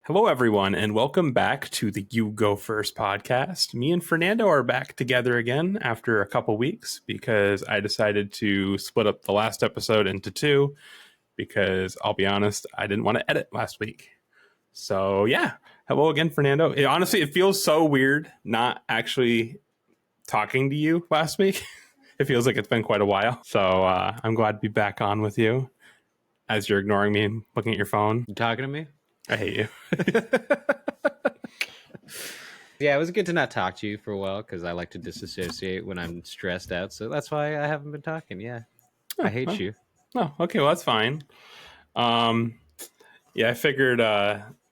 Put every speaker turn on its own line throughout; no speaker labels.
Hello, everyone, and welcome back to the You Go First podcast. Me and Fernando are back together again after a couple weeks because I decided to split up the last episode into two because I'll be honest, I didn't want to edit last week. So, yeah. Hello again, Fernando. Honestly, it feels so weird not actually talking to you last week. It feels like it's been quite a while. So, I'm glad to be back on with you as you're ignoring me and looking at your phone.
You talking to me?
I hate you.
Yeah, it was good to not talk to you for a while because I like to disassociate when I'm stressed out. So that's why I haven't been talking. Yeah, I hate you.
Oh, okay. Well, that's fine. Yeah, I figured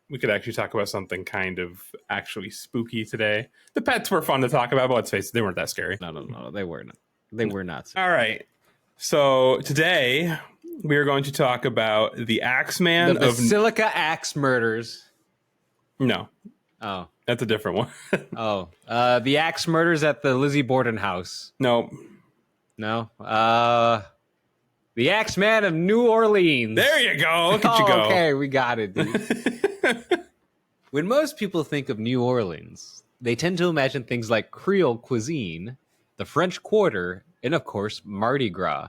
we could actually talk about something kind of actually spooky today. The pets were fun to talk about, but let's face it, they weren't that scary.
No, they were not. They were not.
All right. So today we are going to talk about the Axeman
The Basilica Axe murders.
No,
Oh,
that's a different one.
the Axe murders at the Lizzie Borden house.
No.
No. The Axeman of New Orleans.
There you go. Look at you go.
Okay, we got it, dude. When most people think of New Orleans, they tend to imagine things like Creole cuisine, the French Quarter, and of course, Mardi Gras.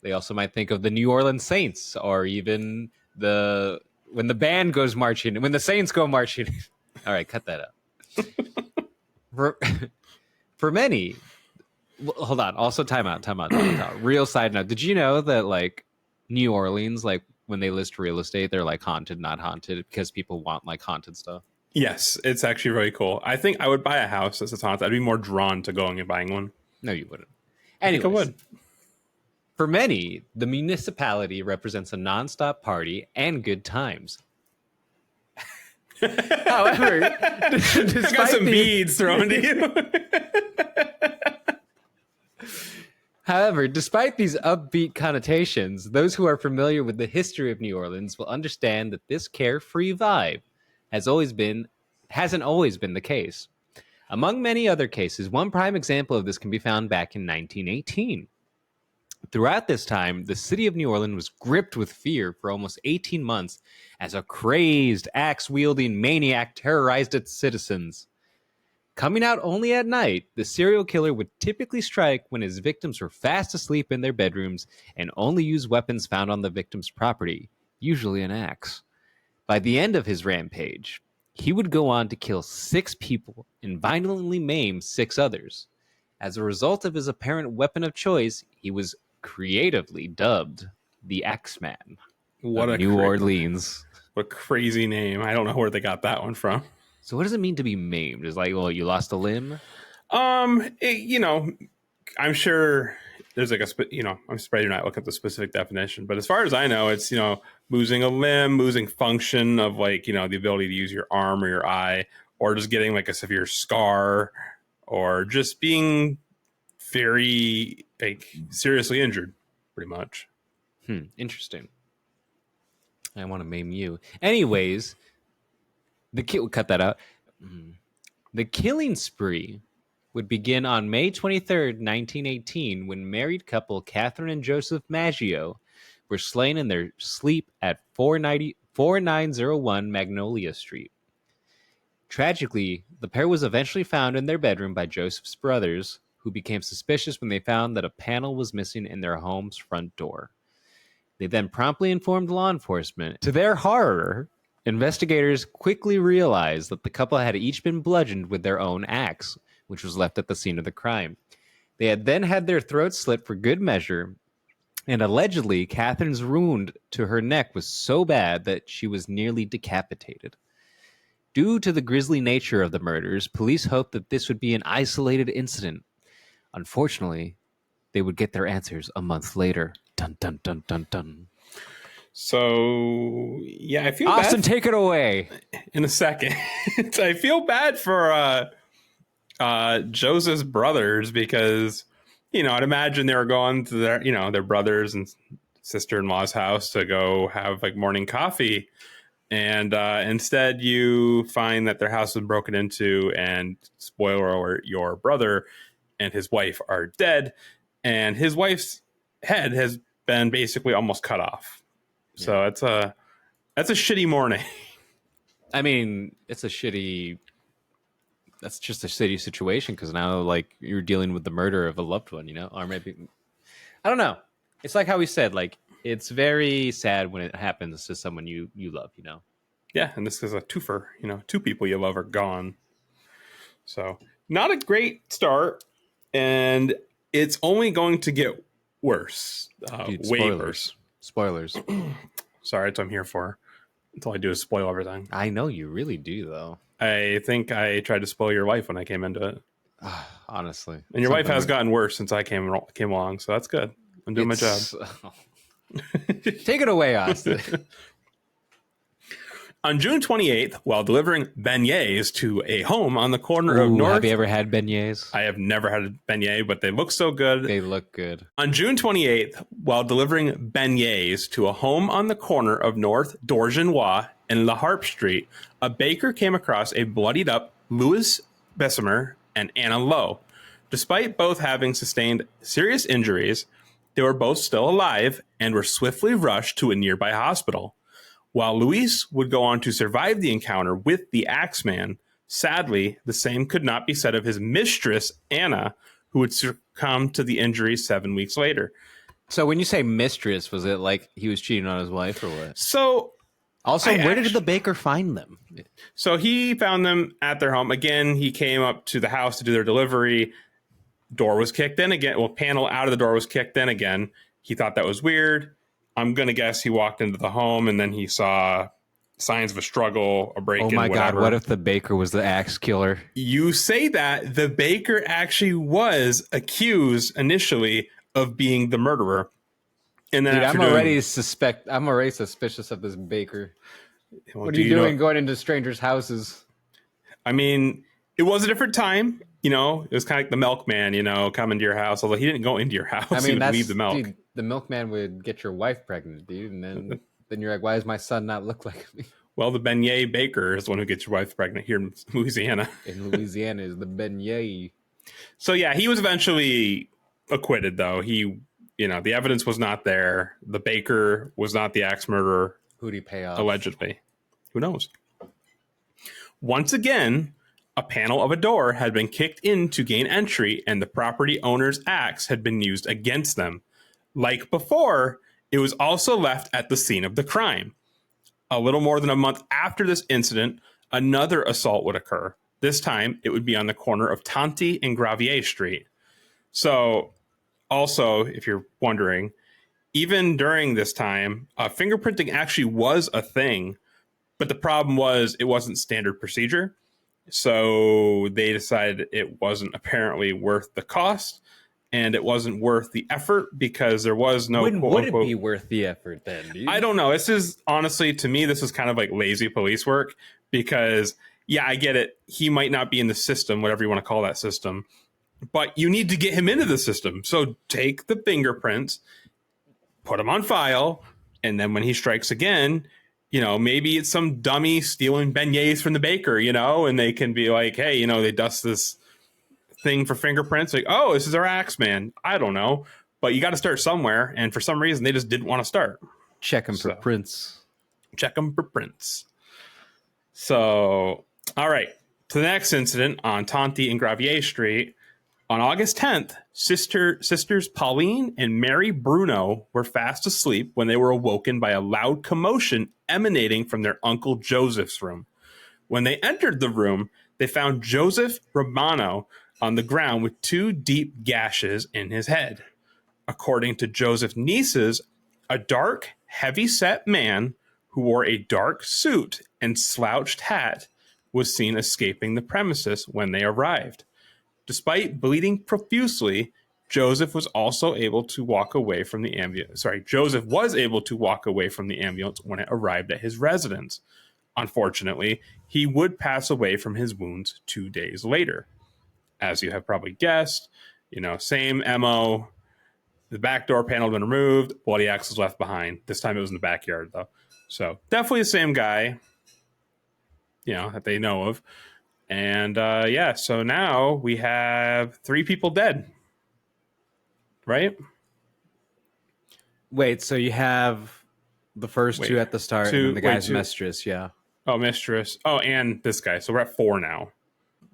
They also might think of the New Orleans Saints, or even when the band goes marching, when the Saints go marching. All right, cut that out. For many, hold on. Also, time out. Real side note. Did you know that like New Orleans, like when they list real estate, they're like haunted, not haunted, because people want like haunted stuff?
Yes, it's actually really cool. I think I would buy a house that's haunted. I'd be more drawn to going and buying one.
No, you wouldn't.
Anyways, I would.
For many, the municipality represents a nonstop party and good times. However,
I got some beads thrown to you.
However, despite these upbeat connotations, those who are familiar with the history of New Orleans will understand that this carefree vibe hasn't always been the case. Among many other cases, one prime example of this can be found back in 1918. Throughout this time, the city of New Orleans was gripped with fear for almost 18 months as a crazed, axe-wielding maniac terrorized its citizens. Coming out only at night, the serial killer would typically strike when his victims were fast asleep in their bedrooms and only use weapons found on the victim's property, usually an axe. By the end of his rampage, he would go on to kill 6 people and violently maim 6 others. As a result of his apparent weapon of choice, he was creatively dubbed the Axeman of New Orleans.
What a crazy name. I don't know where they got that one from.
So what does it mean to be maimed? Is like, well, you lost a limb?
I'm sure there's like I'm surprised you're not looking at the specific definition, but as far as I know, it's, losing a limb, losing function of like, the ability to use your arm or your eye, or just getting like a severe scar, or just being very like seriously injured, pretty much.
Interesting. I want to maim you. Anyways, we'll cut that out. The killing spree would begin on May 23rd, 1918, when married couple Catherine and Joseph Maggio were slain in their sleep at 4901 Magnolia Street. Tragically, the pair was eventually found in their bedroom by Joseph's brothers, who became suspicious when they found that a panel was missing in their home's front door. They then promptly informed law enforcement. To their horror, investigators quickly realized that the couple had each been bludgeoned with their own axe, which was left at the scene of the crime. They had then had their throats slit for good measure, and allegedly, Catherine's wound to her neck was so bad that she was nearly decapitated. Due to the grisly nature of the murders, police hoped that this would be an isolated incident. Unfortunately, they would get their answers a month later. Dun, dun, dun, dun, dun.
So, yeah, I feel
Austin,
bad.
take it away.
In a second. I feel bad for Joseph's brothers because, I'd imagine they were going to their brothers and sister-in-law's house to go have like morning coffee. And instead you find that their house was broken into, and spoiler alert, your brother and his wife are dead, and his wife's head has been basically almost cut off. Yeah. So that's a shitty morning.
I mean, it's a shitty. That's just a shitty situation because now, like, you're dealing with the murder of a loved one, or maybe I don't know. It's like how we said, like, it's very sad when it happens to someone you love.
Yeah, and this is a twofer. Two people you love are gone. So not a great start, and it's only going to get worse.
Dude,
Way
spoilers.
worse.
Spoilers.
Sorry, that's what I'm here for. That's all I do is spoil everything.
I know you really do, though.
I think I tried to spoil your life when I came into it.
Honestly.
And your life has gotten worse since I came along, so that's good. I'm doing my job.
Take it away, Austin.
On June 28th, while delivering beignets to a home on the corner of North...
Have you ever had beignets?
I have never had a beignet, but they look so good.
They look good.
On June 28th, while delivering beignets to a home on the corner of North Dorgenois and La Harpe Street, a baker came across a bloodied-up Louis Bessemer and Anna Lowe. Despite both having sustained serious injuries, they were both still alive and were swiftly rushed to a nearby hospital. While Luis would go on to survive the encounter with the Axeman, sadly, the same could not be said of his mistress, Anna, who would succumb to the injuries 7 weeks later.
So when you say mistress, was it like he was cheating on his wife or what?
So...
Also, where did the baker find them?
So he found them at their home. Again, he came up to the house to do their delivery. Door was kicked in again. Well, panel out of the door was kicked in again. He thought that was weird. I'm going to guess he walked into the home and then he saw signs of a struggle, a break-in,
Oh my
whatever.
God, what if the baker was the axe killer?
You say that. The baker actually was accused initially of being the murderer. And then
Dude, I'm already suspicious of this baker.
Well,
what are you doing going into strangers' houses?
I mean, it was a different time. It was kind of like the milkman, coming to your house. Although he didn't go into your house,
I mean,
he would leave the milk.
Dude, the milkman would get your wife pregnant, dude, and then you're like, why does my son not look like me?
Well, the beignet baker is the one who gets your wife pregnant here in Louisiana.
In Louisiana is the beignet.
So yeah, he was eventually acquitted, though. The evidence was not there. The baker was not the axe murderer.
Who'd he pay off?
Allegedly. Who knows? Once again, a panel of a door had been kicked in to gain entry, and the property owner's axe had been used against them. Like before, it was also left at the scene of the crime. A little more than a month after this incident, another assault would occur. This time, it would be on the corner of Tonty and Gravier Street. So, also, if you're wondering, even during this time, fingerprinting actually was a thing, but the problem was it wasn't standard procedure. So they decided it wasn't apparently worth the cost, and it wasn't worth the effort because there was no...
Would it be worth the effort then, dude?
I don't know. This is, honestly, to me, this is kind of like lazy police work because, yeah, I get it. He might not be in the system, whatever you want to call that system, but you need to get him into the system. So take the fingerprints, put them on file, and then when he strikes again... maybe it's some dummy stealing beignets from the baker, and they can be like, hey, they dust this thing for fingerprints. Like, oh, this is our Axeman. I don't know. But you got to start somewhere. And for some reason, they just didn't want to start.
Check them for prints.
Check them for prints. So, all right. To the next incident on Tonty and Gravier Street. On August 10th, sisters Pauline and Mary Bruno were fast asleep when they were awoken by a loud commotion emanating from their uncle Joseph's room. When they entered the room, they found Joseph Romano on the ground with 2 deep gashes in his head. According to Joseph's nieces, a dark, heavy-set man who wore a dark suit and slouched hat was seen escaping the premises when they arrived. Despite bleeding profusely, Joseph was able to walk away from the ambulance when it arrived at his residence. Unfortunately, he would pass away from his wounds 2 days later. As you have probably guessed, same MO. The back door panel had been removed. Bloody axe was left behind. This time it was in the backyard, though. So definitely the same guy, that they know of. And so now we have 3 people dead. Right?
Wait, so you have the first 2 at the start and then the guy's mistress, yeah.
Oh, mistress. Oh, and this guy. So we're at 4 now.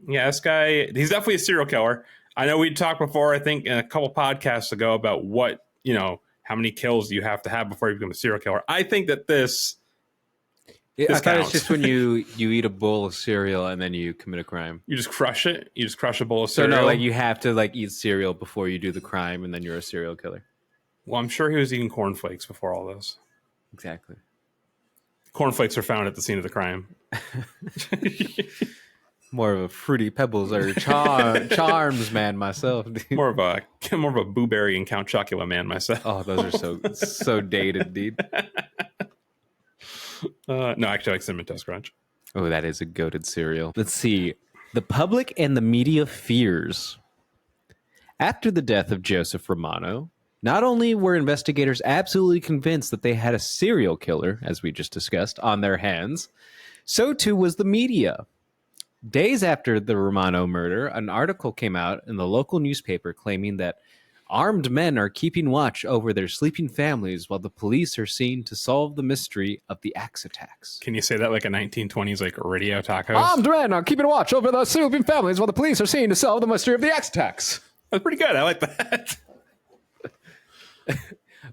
Yeah, this guy, he's definitely a serial killer. I know we talked before, I think, in a couple podcasts ago about what, how many kills do you have to have before you become a serial killer. I think that this
I thought
counts.
it's just when you eat a bowl of cereal and then you commit a crime.
You just crush it. You just crush a bowl of
So
cereal.
no, like you have to eat cereal before you do the crime, and then you're a serial killer.
Well, I'm sure he was eating cornflakes before all this.
Exactly.
Cornflakes are found at the scene of the crime.
More of a Fruity Pebbles or Charms man myself. Dude.
More of a Blueberry and Count Chocula man myself.
Oh, those are so dated, dude.
No, actually, I like Cinnamon Toast Crunch.
Oh, that is a goated cereal. Let's see. The public and the media fears. After the death of Joseph Romano, not only were investigators absolutely convinced that they had a serial killer, as we just discussed, on their hands, so too was the media. Days after the Romano murder, an article came out in the local newspaper claiming that armed men are keeping watch over their sleeping families while the police are seen to solve the mystery of the axe attacks.
Can you say that like a 1920s like radio tacos?
Armed men are keeping watch over their sleeping families while the police are seen to solve the mystery of the axe attacks.
That's pretty good. I like that.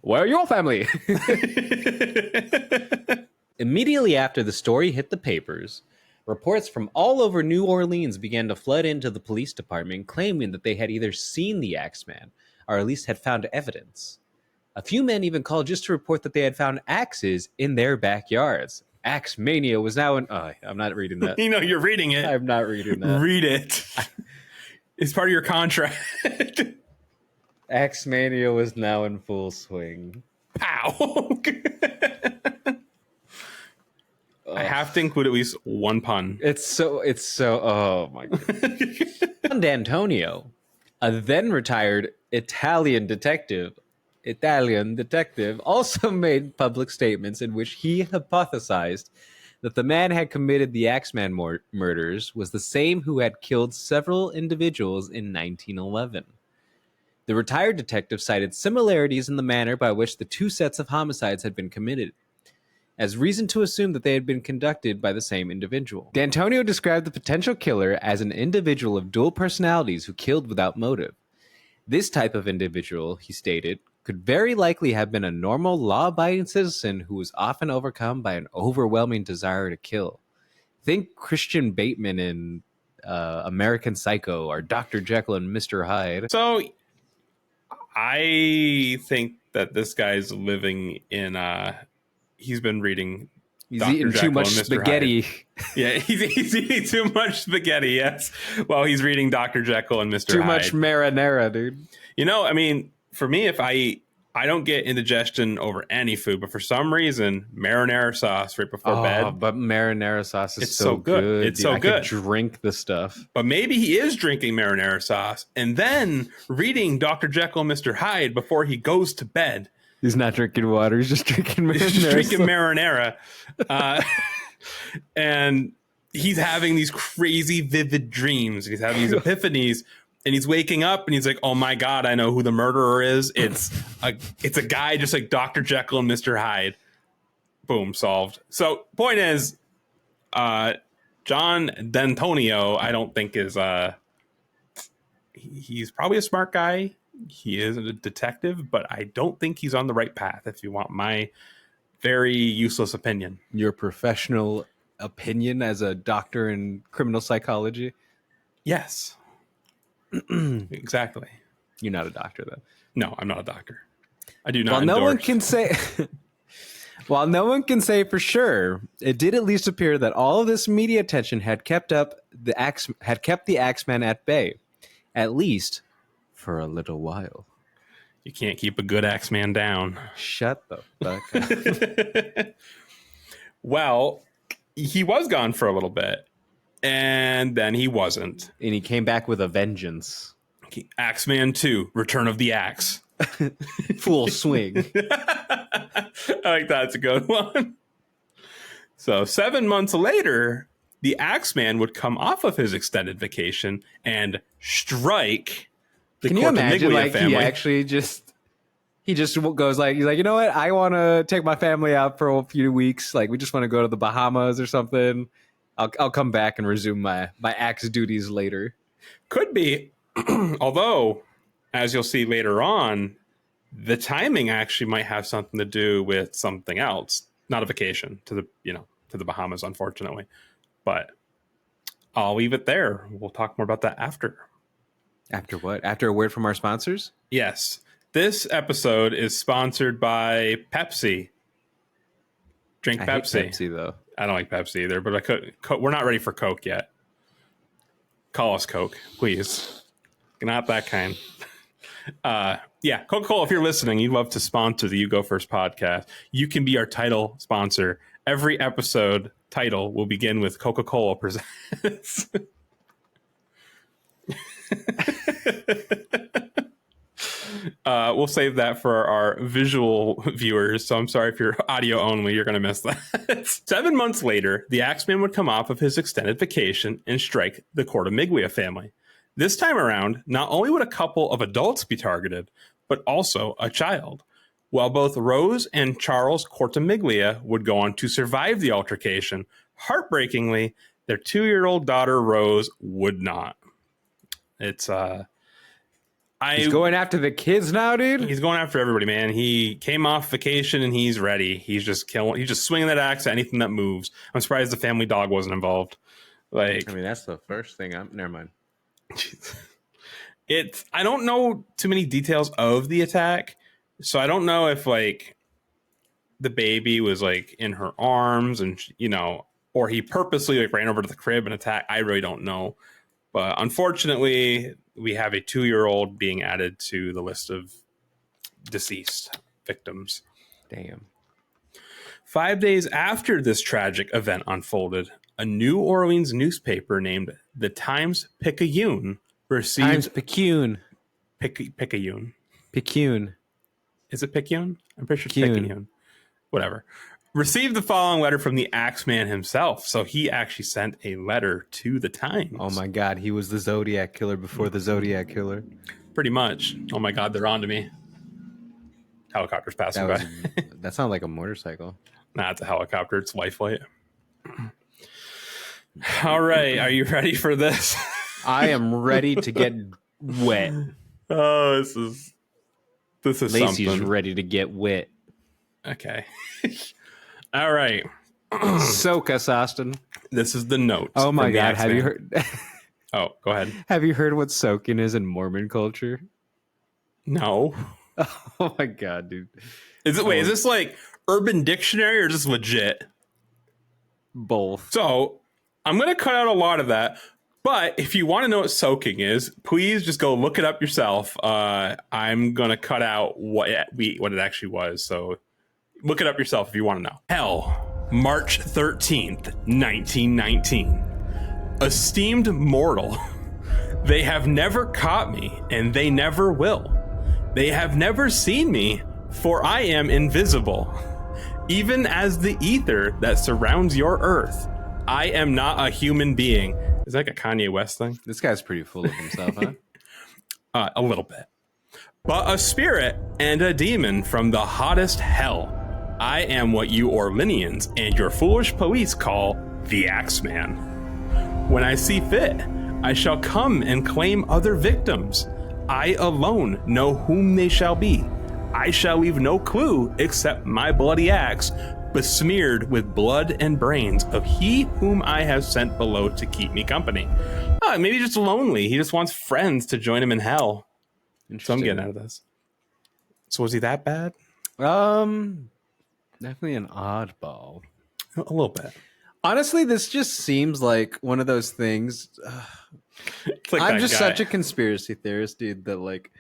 Where are your family? Immediately after the story hit the papers, reports from all over New Orleans began to flood into the police department claiming that they had either seen the Axeman or at least had found evidence. A few men even called just to report that they had found axes in their backyards. Axe mania was now in... Oh, I'm not reading that.
You're reading it.
I'm not reading that.
Read it. It's part of your contract.
Axe mania was now in full swing.
Pow. I have to include at least one pun.
It's so, oh my God. D'Antonio, a then retired Italian detective, also made public statements in which he hypothesized that the man had committed the Axeman murders was the same who had killed several individuals in 1911. The retired detective cited similarities in the manner by which the two sets of homicides had been committed as reason to assume that they had been conducted by the same individual. D'Antonio described the potential killer as an individual of dual personalities who killed without motive. This type of individual, he stated, could very likely have been a normal, law-abiding citizen who was often overcome by an overwhelming desire to kill. Think Christian Bateman in American Psycho or Dr. Jekyll and Mr. Hyde.
So I think that this guy's living in... he's been reading.
He's
Dr.
eating
Jekyll
too much
and Mr.
spaghetti.
Hyde. Yeah, he's eating too much spaghetti, yes, while he's reading Dr. Jekyll and Mr.
Too
Hyde.
much marinara, dude.
I mean, for me, if I eat, I don't get indigestion over any food, but for some reason, marinara sauce right before bed.
But marinara sauce is
It's so good. It's
dude.
so
I
good.
could drink the stuff.
But maybe he is drinking marinara sauce and then reading Dr. Jekyll and Mr. Hyde before he goes to bed.
He's not drinking water. He's just drinking marinara.
He's just drinking marinara. And he's having these crazy vivid dreams. He's having these epiphanies. And he's waking up and he's like, oh my God, I know who the murderer is. It's a guy just like Dr. Jekyll and Mr. Hyde. Boom, solved. So point is, John D'Antonio, I don't think is he's probably a smart guy. He is a detective, but I don't think he's on the right path, if you want my very useless opinion.
Your professional opinion as a doctor in criminal psychology?
Yes. Exactly.
You're not a doctor, though.
No, I'm not a doctor. I do not.
Well, no one can say. While no one can say for sure, it did at least appear that all of this media attention had kept the Axeman at bay, at least for a little while.
You can't keep a good Axeman down.
Shut the fuck up.
Well, he was gone for a little bit, and then he wasn't.
And he came back with a vengeance.
Axeman 2, Return of the Axe.
Full swing.
I like that. It's a good one. So 7 months later, the Axeman would come off of his extended vacation and strike the
Can you imagine,
Cortimiglia
like,
family.
he actually just he just goes like, he's like, you know what? I want to take my family out for a few weeks. Like, we just want to go to the Bahamas or something. I'll come back and resume my axe duties later.
Could be. Although, as you'll see later on, the timing actually might have something to do with something else. Not a vacation to the Bahamas, unfortunately. But I'll leave it there. We'll talk more about that after.
After what? After a word from our sponsors?
Yes. This episode is sponsored by Pepsi. Drink
I
Pepsi.
hate Pepsi, though.
I don't like Pepsi either, but we're not ready for Coke yet. Call us Coke, please. Not that kind. Yeah, Coca-Cola, if you're listening, you'd love to sponsor the You Go First podcast. You can be our title sponsor. Every episode title will begin with Coca-Cola presents. We'll save that for our visual viewers, so I'm sorry if you're audio only, you're going to miss that. 7 months later, the Axeman would come off of his extended vacation and strike the Cortimiglia family. This time around, not only would a couple of adults be targeted, but also a child. While both Rose and Charles Cortimiglia would go on to survive the altercation, heartbreakingly, their 2-year-old daughter, Rose, would not. It's,
He's going after the kids now, dude?
He's going after everybody, man. He came off vacation and he's ready. He's just swinging that axe at anything that moves. I'm surprised the family dog wasn't involved. Like,
I mean, that's the first thing. Never mind.
I don't know too many details of the attack, so I don't know if like the baby was like in her arms and or he purposely like ran over to the crib and attacked. I really don't know, but unfortunately, we have a 2-year-old being added to the list of deceased victims.
Damn.
5 days after this tragic event unfolded, a New Orleans newspaper named the Times-Picayune received...
Times-Picayune.
Picayune.
Picayune.
Is it Picayune? I'm pretty sure it's Picayune. Whatever. Received the following letter from the Axeman himself. So he actually sent a letter to the Times.
Oh my God, he was the Zodiac killer before the Zodiac killer.
Pretty much. Oh my God, they're on to me. Helicopter's passing by.
That sounds like a motorcycle.
Nah, it's a helicopter. It's life flight. All right, are you ready for this?
I am ready to get wet.
Oh, this is
Lacey's
something.
ready to get wet.
Okay. All right.
Soak us, Austin.
This is the note.
Oh my God, have you heard?
Oh, go ahead.
Have you heard what soaking is in Mormon culture?
No.
Oh my God, dude.
Is this like Urban Dictionary or just legit?
Both.
So I'm going to cut out a lot of that. But if you want to know what soaking is, please just go look it up yourself. I'm going to cut out what it actually was. So look it up yourself if you want to know. Hell, March 13th, 1919. Esteemed mortal, they have never caught me, and they never will. They have never seen me, for I am invisible. Even as the ether that surrounds your earth, I am not a human being. Is that like a Kanye West thing?
This guy's pretty full of himself, huh?
A little bit. But a spirit and a demon from the hottest hell. I am what you Orleanians and your foolish police call the Axeman. When I see fit, I shall come and claim other victims. I alone know whom they shall be. I shall leave no clue except my bloody axe, besmeared with blood and brains of he whom I have sent below to keep me company. Maybe just lonely. He just wants friends to join him in hell. So I'm getting out of this. So was he that bad?
Definitely an oddball.
A little bit.
Honestly, this just seems like one of those things.
Like
I'm just such a conspiracy theorist, dude, that like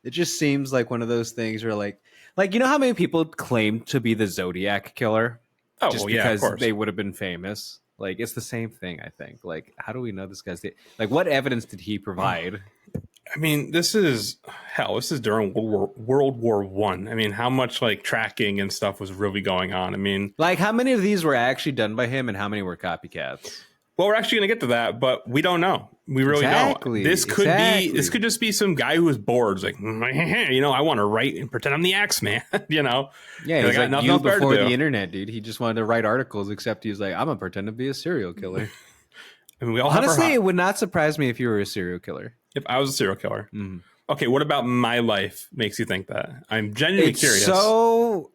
it just seems like one of those things where like you know how many people claim to be the Zodiac killer?
Oh,
just
well, yeah,
because
of course.
they would have been famous. Like it's the same thing, I think. Like, how do we know this guy's like? What evidence did he provide?
I mean, this is during World War One. I mean, how much like tracking and stuff was really going on? I mean,
like how many of these were actually done by him, and how many were copycats?
Well, we're actually going to get to that, but we don't know. We really don't. This could just be some guy who was bored. It's like, I want to write and pretend I'm the Axeman,
Yeah, he's like you before the internet, dude. He just wanted to write articles, except he was like, I'm going to pretend to be a serial killer.
I mean, we all
honestly, it would not surprise me if you were a serial killer.
If I was a serial killer. Mm-hmm. Okay, what about my life makes you think that? I'm genuinely curious.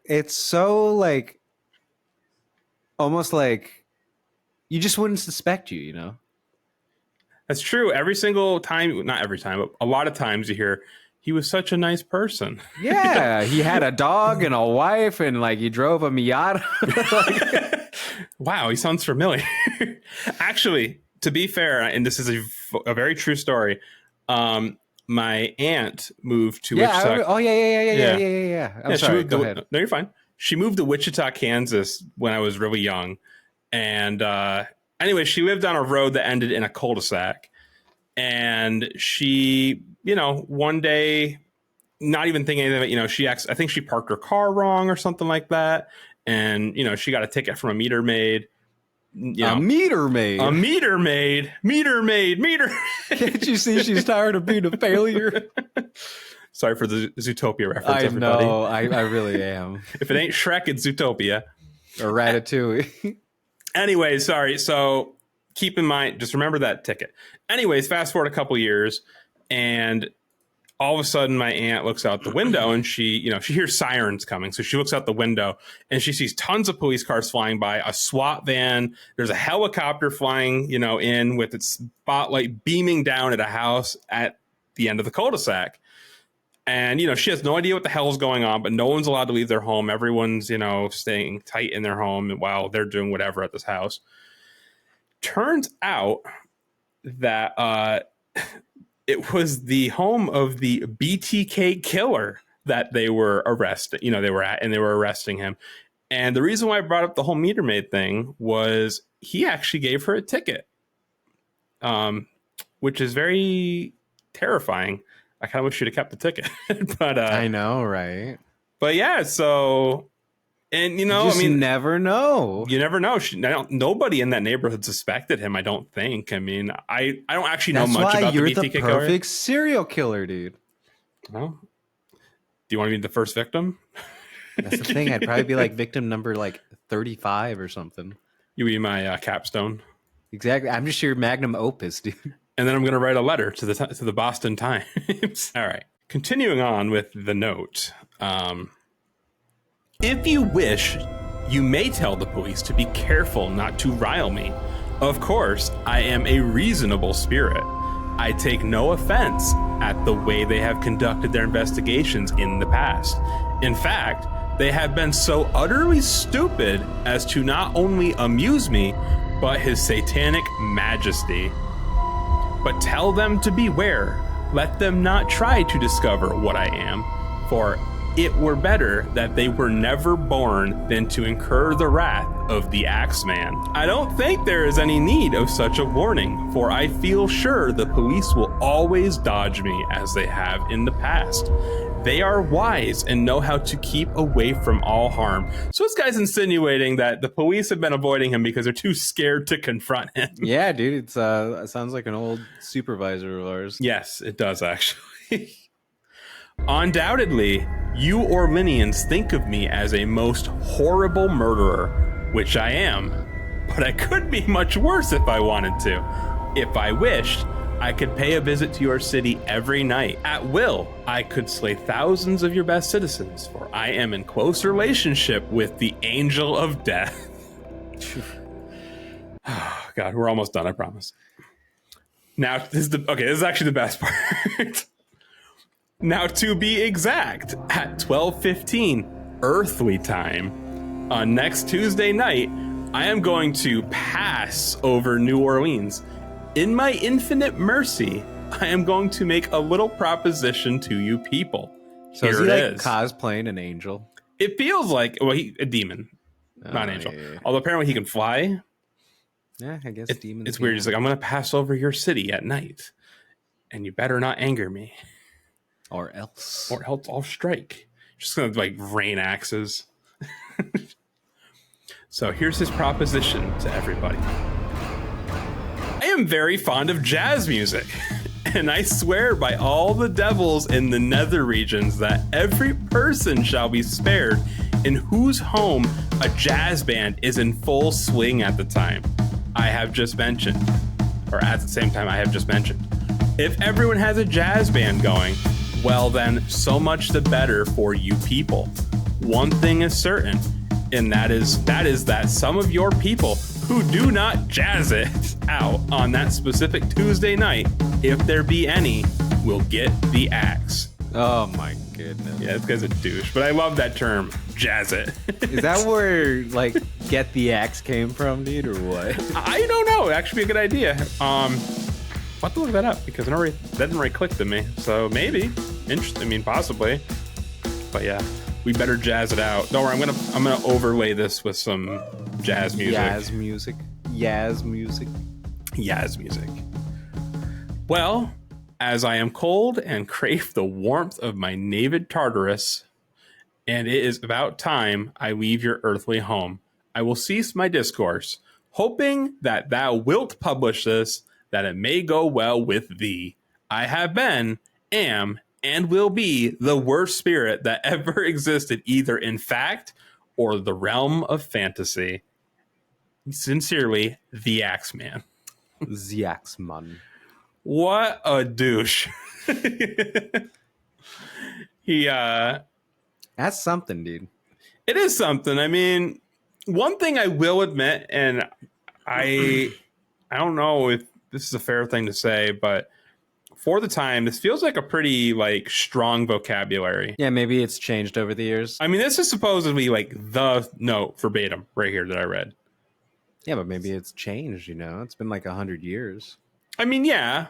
It's so like, almost like you just wouldn't suspect you.
That's true. Every single time, not every time, but a lot of times you hear, he was such a nice person.
Yeah, he had a dog and a wife and like he drove a Miata.
Wow, he sounds familiar. Actually, to be fair, and this is a very true story, my aunt moved to Wichita.
Yeah. I'm sorry. Go ahead.
No, you're fine. She moved to Wichita, Kansas when I was really young. And anyway, she lived on a road that ended in a cul-de-sac. And she, one day, not even thinking anything of it, I think she parked her car wrong or something like that. And, she got a ticket from a meter maid.
A meter maid. Can't you see she's tired of being a failure?
Sorry for the Zootopia reference, everybody.
No, I really am.
If it ain't Shrek, it's Zootopia.
Or Ratatouille.
Anyway, sorry. So keep in mind, just remember that ticket. Anyways, fast forward a couple years, and all of a sudden my aunt looks out the window and she hears sirens coming. So she looks out the window and she sees tons of police cars flying by, a SWAT van. There's a helicopter flying, in with its spotlight beaming down at a house at the end of the cul-de-sac. And, she has no idea what the hell is going on, but no one's allowed to leave their home. Everyone's, staying tight in their home while they're doing whatever at this house. Turns out that it was the home of the BTK killer that they were arrested. They were arresting him. And the reason why I brought up the whole meter maid thing was he actually gave her a ticket, which is very terrifying. I kind of wish she'd have kept the ticket, but
I know, right?
But yeah, so, and
you never know.
You never know. Nobody in that neighborhood suspected him. I don't think. I mean, I don't actually know much about the BTK killer. You're the
perfect serial killer, dude.
Well, do you want to be the first victim?
That's the thing. I'd probably be like victim number 35 or something.
You be my capstone.
Exactly. I'm just your magnum opus, dude.
And then I'm going to write a letter to the Boston Times. All right. Continuing on with the note. If you wish, you may tell the police to be careful not to rile me. Of course, I am a reasonable spirit. I take no offense at the way they have conducted their investigations in the past. In fact, they have been so utterly stupid as to not only amuse me, but his satanic majesty. But tell them to beware. Let them not try to discover what I am, for it were better that they were never born than to incur the wrath of the Axeman. I don't think there is any need of such a warning, for I feel sure the police will always dodge me as they have in the past. They are wise and know how to keep away from all harm. So this guy's insinuating that the police have been avoiding him because they're too scared to confront him.
Yeah, dude, it sounds like an old supervisor of ours.
Yes, it does actually. Undoubtedly, you Orleanians think of me as a most horrible murderer, which I am, but I could be much worse if I wanted to. If I wished, I could pay a visit to your city every night. At will, I could slay thousands of your best citizens, for I am in close relationship with the angel of death. Oh, God, we're almost done, I promise. Now, this is actually the best part. Now, to be exact, at 12:15 earthly time, on next Tuesday night, I am going to pass over New Orleans. In my infinite mercy, I am going to make a little proposition to you people.
So is he cosplaying an angel?
It feels like, a demon, not an angel. Yeah. Although apparently he can fly.
Yeah, I guess demons.
It's weird. He's like, I'm going to pass over your city at night, and you better not anger me.
Or else
I'll strike. Just going to rain axes. So here's his proposition to everybody. am very fond of jazz music, and I swear by all the devils in the nether regions that every person shall be spared in whose home a jazz band is in full swing at the time I have just mentioned, or at the same time I have just mentioned. If everyone has a jazz band going, well then, so much the better for you people. One thing is certain, and that is that some of your people who do not jazz it out on that specific Tuesday night, if there be any, will get the axe.
Oh my goodness.
Yeah, this guy's a douche, but I love that term, jazz it.
Is that where, like, get the axe came from, dude, or what?
I don't know. It'd actually be a good idea. I'll have to look that up because that didn't really click to me. So maybe. Interesting. I mean, possibly. But yeah, we better jazz it out. Don't worry, I'm gonna overlay this with some jazz music.
Yaz music.
Well, as I am cold and crave the warmth of my naked Tartarus, and it is about time I leave your earthly home, I will cease my discourse, hoping that thou wilt publish this, that it may go well with thee. I have been, am, and will be the worst spirit that ever existed, either in fact or the realm of fantasy. Sincerely, the Axeman.
The Axeman.
What a douche.
That's something, dude.
It is something. I mean, one thing I will admit, and I don't know if this is a fair thing to say, but for the time, this feels like a pretty like strong vocabulary.
Yeah, maybe it's changed over the years.
I mean, this is supposedly like the note verbatim right here that I read.
Yeah, but maybe it's changed, you know? It's been like 100 years.
I mean, yeah,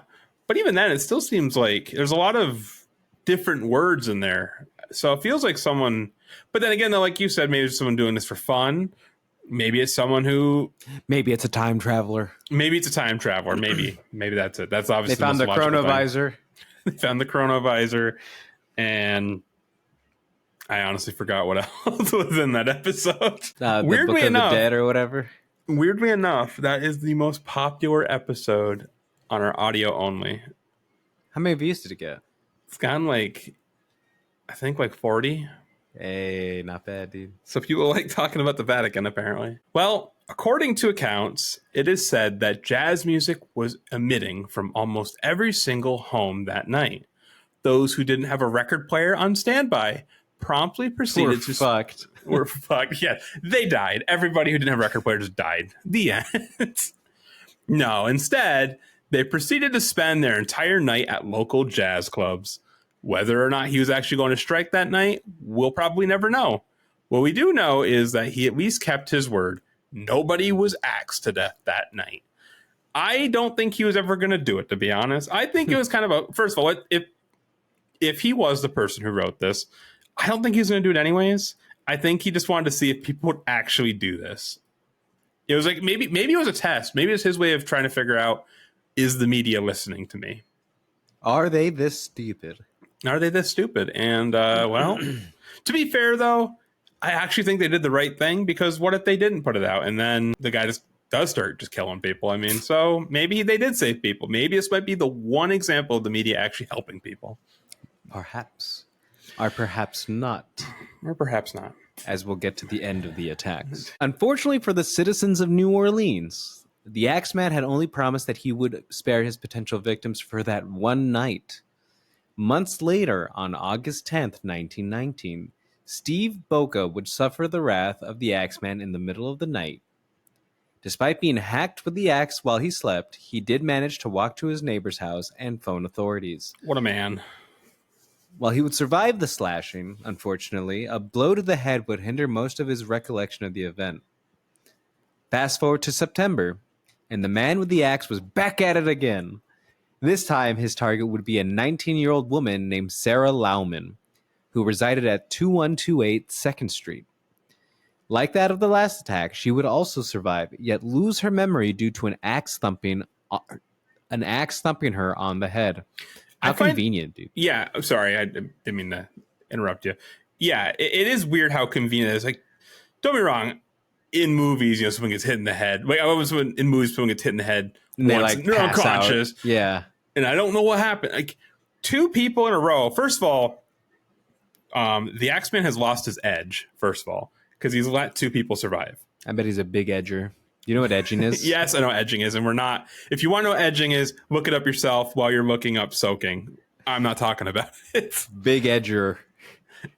but even then, it still seems like there's a lot of different words in there. So it feels like someone, but then again, though, like you said, maybe it's someone doing this for fun. Maybe it's someone who...
Maybe it's a time traveler.
Maybe it's a time traveler. Maybe that's it. That's obviously
they found the chronovisor.
They found the chronovisor, and I honestly forgot what else was in that episode.
Weirdly enough, the Dead or whatever.
Weirdly enough, that is the most popular episode on our audio only.
How many views did it get?
It's gotten like, I think like 40.
Hey, not bad, dude.
So people like talking about the Vatican, apparently. Well, according to accounts, it is said that jazz music was emitting from almost every single home that night. Those who didn't have a record player on standby promptly proceeded
fucked.
Were fucked. Yeah, they died. Everybody who didn't have a record player just died. The end. No, instead, they proceeded to spend their entire night at local jazz clubs. Whether or not he was actually going to strike that night, we'll probably never know. What we do know is that he at least kept his word. Nobody was axed to death that night. I don't think he was ever going to do it, to be honest. I think it was kind of a... First of all, if he was the person who wrote this, I don't think he was going to do it anyways. I think he just wanted to see if people would actually do this. It was like, maybe it was a test. Maybe it's his way of trying to figure out, is the media listening to me?
Are they this stupid?
Are they this stupid? And, well, to be fair, though, I actually think they did the right thing, because what if they didn't put it out and then the guy just does start just killing people? I mean, so maybe they did save people. Maybe this might be the one example of the media actually helping people.
Perhaps. Or perhaps not.
Or perhaps not.
As we'll get to the end of the attacks. Unfortunately for the citizens of New Orleans, the Axeman had only promised that he would spare his potential victims for that one night. Months later, on August 10th, 1919, Steve Boca would suffer the wrath of the Axeman in the middle of the night. Despite being hacked with the axe while he slept, he did manage to walk to his neighbor's house and phone authorities.
What a man.
While he would survive the slashing, unfortunately, a blow to the head would hinder most of his recollection of the event. Fast forward to September, and the man with the axe was back at it again. This time, his target would be a 19-year-old woman named Sarah Lauman, who resided at 2128 2nd Street. Like that of the last attack, she would also survive, yet lose her memory due to an axe thumping her on the head. How convenient, dude.
Yeah, I'm sorry. I didn't mean to interrupt you. Yeah, it is weird how convenient it is. Like, don't be wrong. in movies, someone gets hit in the head. Like I was in movies, someone gets hit in the head
And they
once,
like
they're
pass
unconscious.
out. Yeah.
And I don't know what happened. Like 2 people in a row. First of all, the Axeman has lost his edge, first of all, because he's let 2 people survive.
I bet he's a big edger. You know what edging is?
Yes, I know what edging is, and we're not. If you want to know what edging is, look it up yourself while you're looking up soaking. I'm not talking about it.
Big edger.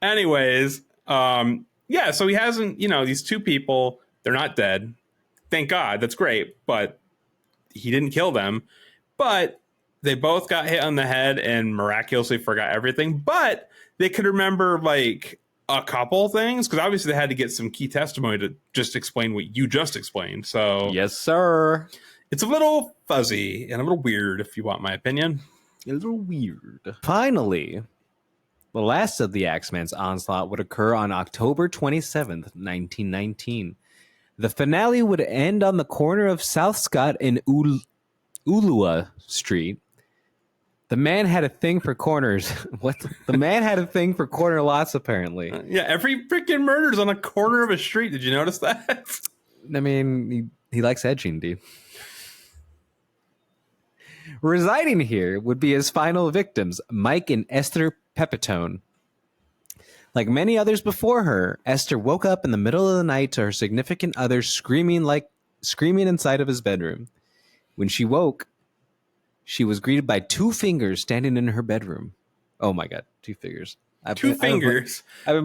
Anyways, yeah, so he hasn't, these 2 people, they're not dead. Thank God, that's great, but he didn't kill them. But they both got hit on the head and miraculously forgot everything. But they could remember like a couple things because obviously they had to get some key testimony to just explain what you just explained. So
yes, sir.
It's a little fuzzy and a little weird, if you want my opinion.
A little weird. Finally, the last of the Axeman's onslaught would occur on October 27th, 1919. The finale would end on the corner of South Scott and Ulua Street. The man had a thing for corners. What? The man had a thing for corner lots, apparently.
Yeah, every freaking murder's on a corner of a street. Did you notice that?
I mean, he likes edging, dude. Residing here would be his final victims, Mike and Esther Pepitone. Like many others before her, Esther woke up in the middle of the night to her significant other screaming inside of his bedroom. When she woke, she was greeted by 2 fingers standing in her bedroom. Oh my God, 2 fingers.
I've been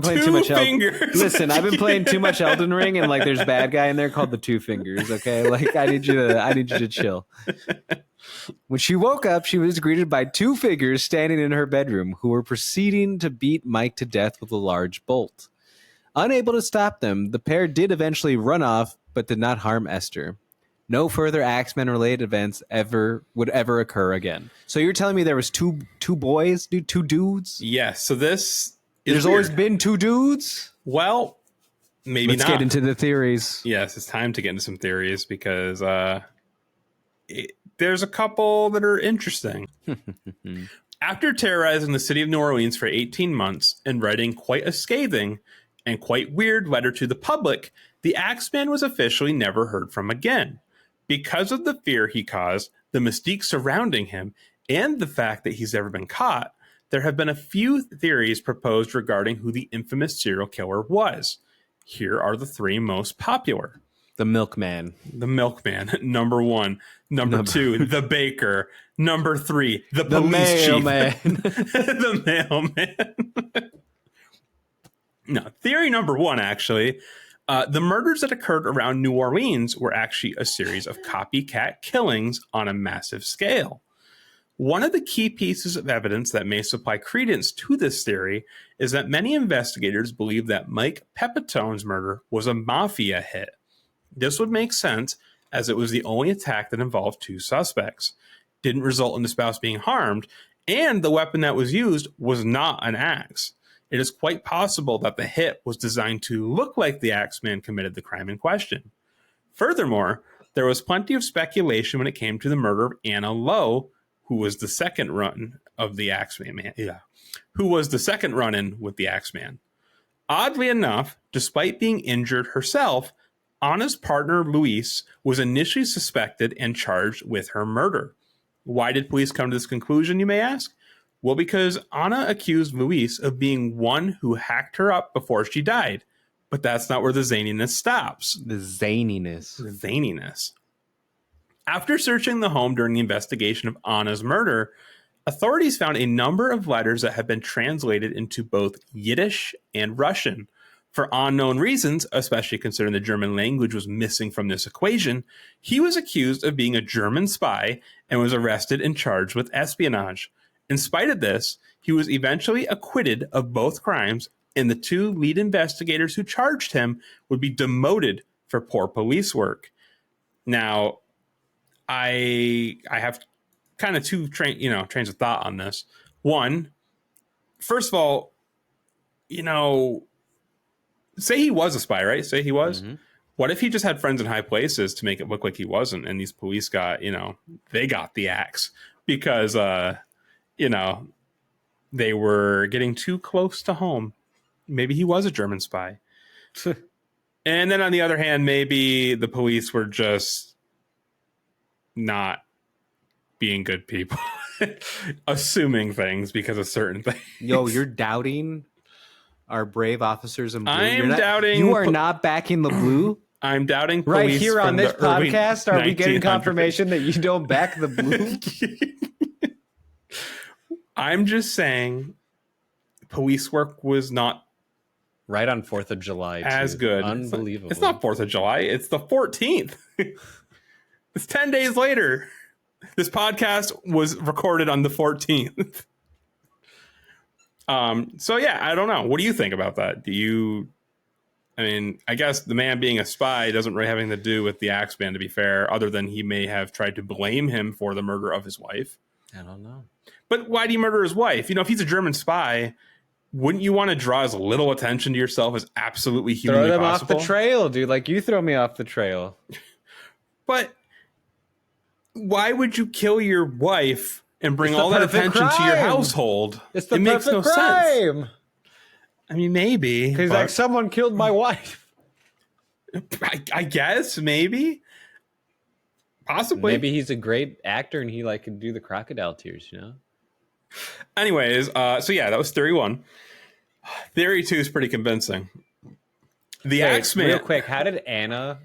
playing
too much
fingers.
Listen, I've been playing too much Elden Ring, and like there's a bad guy in there called the 2 fingers. Okay, like I need you to chill. When she woke up, she was greeted by 2 figures standing in her bedroom who were proceeding to beat Mike to death with a large bolt. Unable to stop them, the pair did eventually run off, but did not harm Esther. No further Axeman-related events would ever occur again. So you're telling me there was two boys, 2 dudes?
Yes. So this
There's always been 2 dudes?
Well, maybe
Let's
not.
get into the theories.
Yes, it's time to get into some theories because there's a couple that are interesting. After terrorizing the city of New Orleans for 18 months and writing quite a scathing and quite weird letter to the public, the Axeman was officially never heard from again. Because of the fear he caused, the mystique surrounding him, and the fact that he's never been caught, there have been a few theories proposed regarding who the infamous serial killer was. Here are the 3 most popular.
The milkman.
The milkman, number 1. Number 2, the baker. Number 3, the police chief. The mailman. No, theory number 1, actually. The murders that occurred around New Orleans were actually a series of copycat killings on a massive scale. One of the key pieces of evidence that may supply credence to this theory is that many investigators believe that Mike Pepitone's murder was a mafia hit. This would make sense as it was the only attack that involved 2 suspects, didn't result in the spouse being harmed, and the weapon that was used was not an axe. It is quite possible that the hit was designed to look like the Axeman committed the crime in question. Furthermore, there was plenty of speculation when it came to the murder of Anna Lowe, who was the second run of the Axeman. Who was the second run-in with the Axeman. Oddly enough, despite being injured herself, Anna's partner Luis was initially suspected and charged with her murder. Why did police come to this conclusion, you may ask? Well, because Anna accused Luis of being one who hacked her up before she died. But that's not where the zaniness stops.
The zaniness.
After searching the home during the investigation of Anna's murder, authorities found a number of letters that had been translated into both Yiddish and Russian. For unknown reasons, especially considering the German language was missing from this equation, he was accused of being a German spy and was arrested and charged with espionage. In spite of this, he was eventually acquitted of both crimes, and the 2 lead investigators who charged him would be demoted for poor police work. Now, I have kind of 2 trains of thought on this. One, first of all, say he was a spy, right? Say he was. Mm-hmm. What if he just had friends in high places to make it look like he wasn't, and these police got, they got the axe because they were getting too close to home. Maybe he was a German spy. And And then on the other hand, maybe the police were just not being good people, assuming things because of certain things.
Yo, you're doubting our brave officers in blue.
I'm doubting.
You are not backing the blue.
I'm doubting
right
police
here on
from
this
the early
podcast. Are we getting
1900s.
confirmation that you don't back the blue?
I'm just saying, police work was not
right on 4th of July.
As good.
Unbelievable.
It's not 4th of July. It's the 14th. It's 10 days later. This podcast was recorded on the 14th. So yeah, I don't know. What do you think about that? I mean, I guess the man being a spy doesn't really have anything to do with the Axeman, to be fair, other than he may have tried to blame him for the murder of his wife.
I don't know.
But why do you murder his wife? If he's a German spy, wouldn't you want to draw as little attention to yourself as absolutely humanly possible?
Throw them off the trail, dude. Like, you throw me off the trail.
But why would you kill your wife and bring all that attention to your household?
It makes no sense.
I mean, maybe.
Because, like, someone killed my wife.
I guess, maybe. Possibly.
Maybe he's a great actor and he, like, can do the crocodile tears,
Anyways, so yeah, that was theory 1. Theory 2 is pretty convincing. The Axeman.
Real quick, how did Anna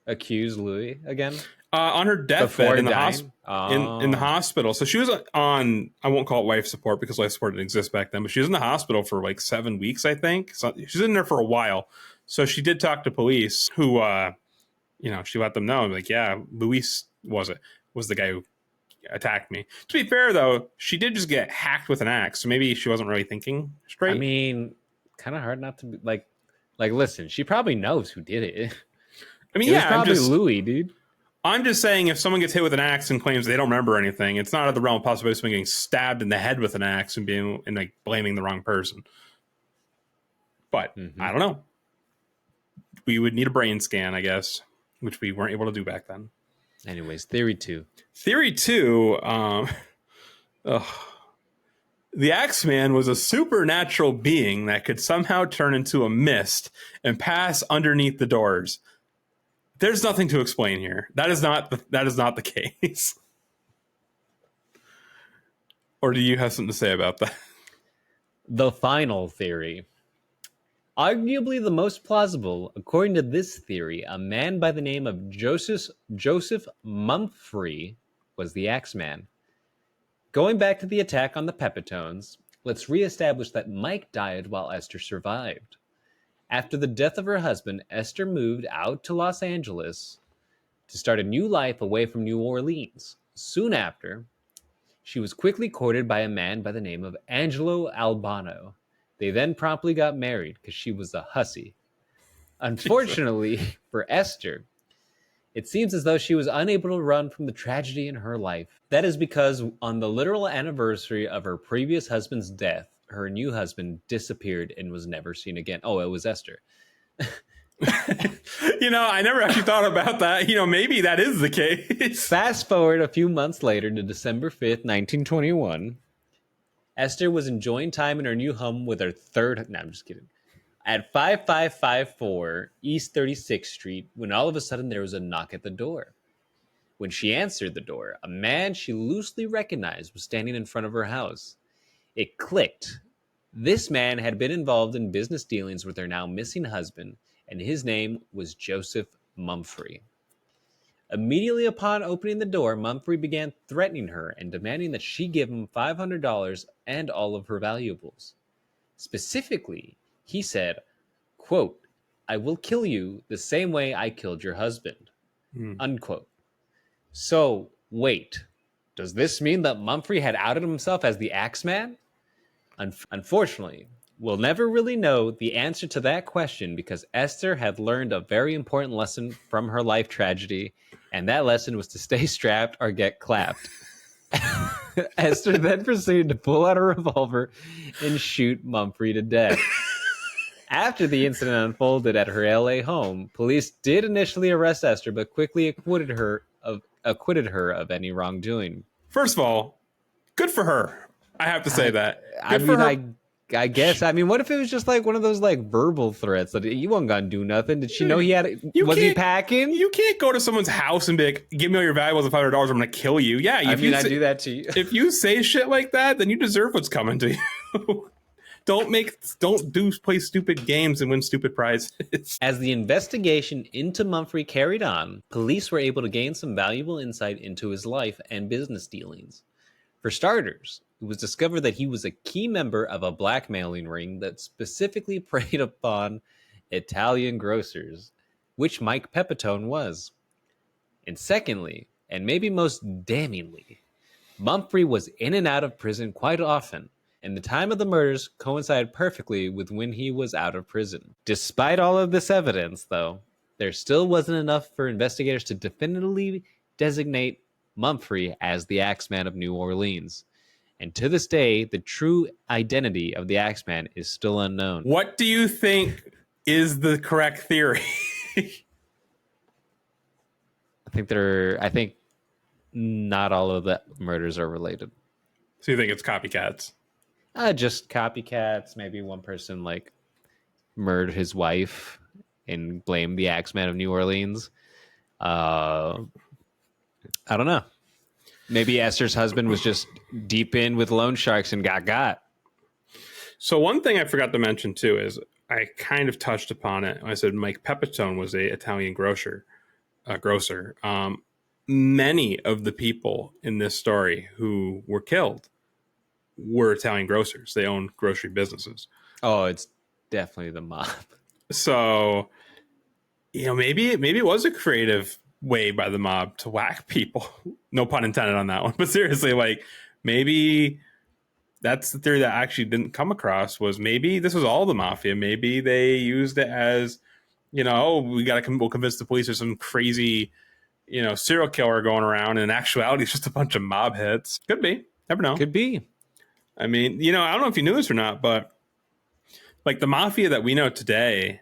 accuse Louis again?
On her deathbed in the in the hospital. So she was on, I won't call it life support because life support didn't exist back then, but she was in the hospital for like 7 weeks, I think. So she was in there for a while. So she did talk to police who, she let them know, like, yeah, Luis was the guy who attacked me. To be fair, though, she did just get hacked with an axe. So maybe she wasn't really thinking straight.
I mean, kind of hard not to be like, listen, she probably knows who did it.
I mean,
it was probably Louis, dude.
I'm just saying, if someone gets hit with an axe and claims they don't remember anything, it's not out of the realm of possibility of someone getting stabbed in the head with an axe and like blaming the wrong person. But I don't know. We would need a brain scan, I guess, which we weren't able to do back then.
Anyways, theory 2.
Theory 2, the Axeman was a supernatural being that could somehow turn into a mist and pass underneath the doors. There's nothing to explain here. That is not the case. Or do you have something to say about that?
The final theory. Arguably the most plausible, according to this theory, a man by the name of Joseph Mumphrey was the Axeman. Going back to the attack on the Pepitones, let's reestablish that Mike died while Esther survived. After the death of her husband, Esther moved out to Los Angeles to start a new life away from New Orleans. Soon after, she was quickly courted by a man by the name of Angelo Albano. They then promptly got married because she was a hussy. Unfortunately for Esther, it seems as though she was unable to run from the tragedy in her life. That is because on the literal anniversary of her previous husband's death, her new husband disappeared and was never seen again. Oh, it was Esther.
I never actually thought about that. Maybe that is the case.
Fast forward a few months later to December 5th, 1921. Esther was enjoying time in her new home with her third... No, I'm just kidding. At 5554 East 36th Street, when all of a sudden there was a knock at the door. When she answered the door, a man she loosely recognized was standing in front of her house. It clicked. This man had been involved in business dealings with her now missing husband, and his name was Joseph Mumphrey. Immediately upon opening the door, Mumphrey began threatening her and demanding that she give him $500 and all of her valuables. Specifically, he said, quote, "I will kill you the same way I killed your husband," unquote. So, wait, does this mean that Mumphrey had outed himself as the Axeman? Unfortunately, we'll never really know the answer to that question because Esther had learned a very important lesson from her life tragedy, and that lesson was to stay strapped or get clapped. Esther then proceeded to pull out a revolver and shoot Mumphrey to death. After the incident unfolded at her LA home, police did initially arrest Esther, but quickly acquitted her of any wrongdoing.
First of all, good for her. I have to say that.
I I guess. I mean, what if it was just like one of those like verbal threats that he wasn't gonna do nothing? Did she know he had? Was he packing?
You can't go to someone's house and be like, "Give me all your valuables and $500. I'm gonna kill you." Yeah,
I mean, I do that to you.
If you say shit like that, then you deserve what's coming to you. Don't play stupid games and win stupid prizes.
As the investigation into Mumphrey carried on, police were able to gain some valuable insight into his life and business dealings. For starters, it was discovered that he was a key member of a blackmailing ring that specifically preyed upon Italian grocers, which Mike Pepitone was. And secondly, and maybe most damningly, Mumphrey was in and out of prison quite often, and the time of the murders coincided perfectly with when he was out of prison. Despite all of this evidence, though, there still wasn't enough for investigators to definitively designate Mumphrey as the Axeman of New Orleans. And to this day, the true identity of the Axeman is still unknown.
What do you think is the correct theory?
I think not all of the murders are related.
So you think it's copycats?
Just copycats. Maybe one person like murdered his wife and blamed the Axeman of New Orleans. I don't know. Maybe Esther's husband was just deep in with loan sharks and got.
So one thing I forgot to mention too is I kind of touched upon it. I said Mike Pepitone was a Italian grocer. Many of the people in this story who were killed were Italian grocers. They owned grocery businesses.
Oh, it's definitely the mob.
So, maybe it was a creative way by the mob to whack people. No pun intended on that one. But seriously, like maybe that's the theory that I actually didn't come across, was maybe this was all the mafia. Maybe they used it as, we'll convince the police there's some crazy, serial killer going around. And in actuality, it's just a bunch of mob hits. Could be. Never know.
Could be.
I mean, I don't know if you knew this or not, but like the mafia that we know today,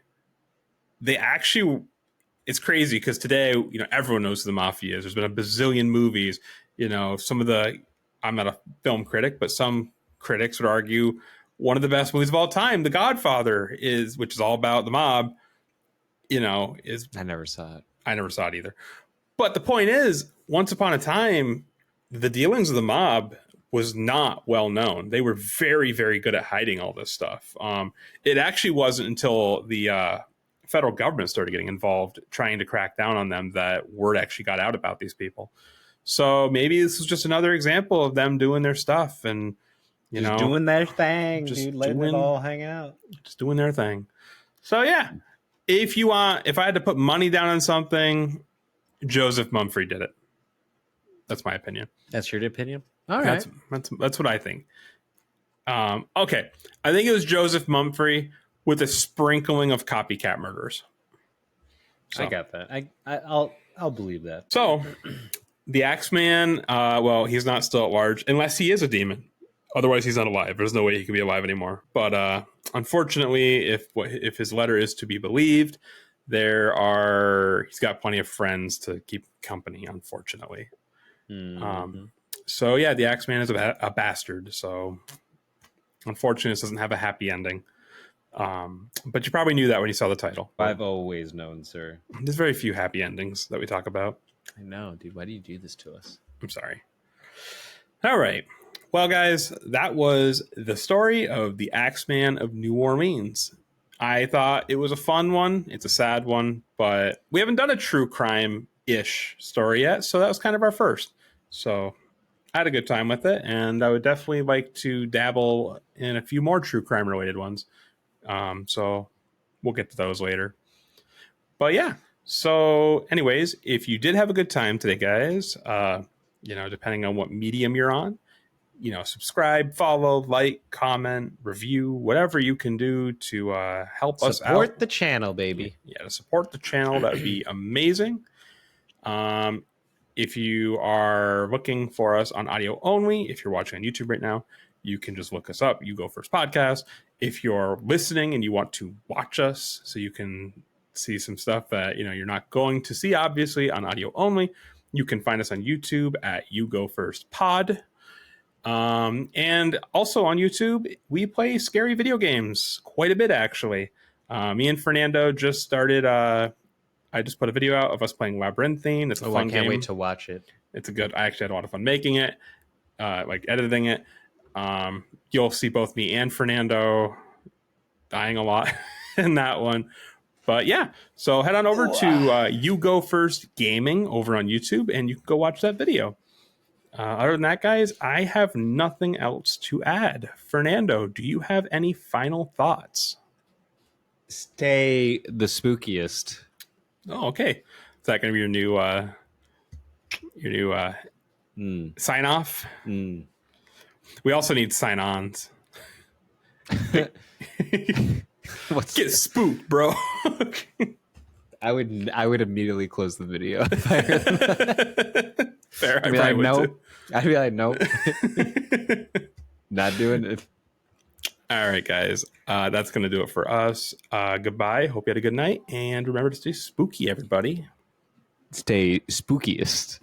it's crazy because today, everyone knows who the mafia is. There's been a bazillion movies, I'm not a film critic, but some critics would argue one of the best movies of all time, The Godfather, which is all about the mob, is.
I never saw it.
I never saw it either. But the point is, once upon a time, the dealings of the mob was not well known. They were very, very good at hiding all this stuff. It actually wasn't until the federal government started getting involved, trying to crack down on them, that word actually got out about these people. So maybe this is just another example of them doing their stuff and,
doing their thing, letting it all hang out.
Just doing their thing. So yeah, if I had to put money down on something, Joseph Mumphrey did it. That's my opinion.
That's your opinion? All right.
That's what I think. Okay. I think it was Joseph Mumphrey with a sprinkling of copycat murderers. So.
I got that. I'll believe that.
So the Axeman, he's not still at large unless he is a demon. Otherwise, he's not alive. There's no way he can be alive anymore. But unfortunately, if his letter is to be believed, he's got plenty of friends to keep company, unfortunately. Mm-hmm. So yeah, the Axeman is a bastard. So unfortunately, this doesn't have a happy ending. But you probably knew that when you saw the title.
I've always known, sir.
There's very few happy endings that we talk about.
I know, dude. Why do you do this to us?
I'm sorry. All right. Well, guys, that was the story of the Axeman of New Orleans. I thought it was a fun one. It's a sad one, but we haven't done a true crime-ish story yet, so that was kind of our first. So I had a good time with it, and I would definitely like to dabble in a few more true crime-related ones. So we'll get to those later. But yeah, so anyways, if you did have a good time today, guys, depending on what medium you're on, subscribe, follow, like, comment, review, whatever you can do to help us out.
Support the channel, baby.
Yeah, to support the channel, that would be amazing. If you are looking for us on audio only, if you're watching on YouTube right now, you can just look us up. You Go First Podcast. If you're listening and you want to watch us so you can see some stuff that you're not going to see, obviously, on audio only, you can find us on YouTube at You Go First Pod. And also on YouTube, we play scary video games quite a bit, actually. Me and Fernando just started. I just put a video out of us playing Labyrinthine. It's a fun game.
I can't wait to watch it.
It's a good. I actually had a lot of fun making it, like editing it. You'll see both me and Fernando dying a lot in that one. But yeah, so head on over to You Go First Gaming over on YouTube, and you can go watch that video. Other than that, guys, I have nothing else to add. Fernando, do you have any final thoughts?
Stay the spookiest.
Oh, okay. Is that going to be your new sign off?
Mm.
We also need sign ons. Get spooked, bro.
I would immediately close the video.
Fair.
I'd be like, nope. I'd be like, nope. Not doing it.
All right, guys. That's going to do it for us. Goodbye. Hope you had a good night. And remember to stay spooky, everybody.
Stay spookiest.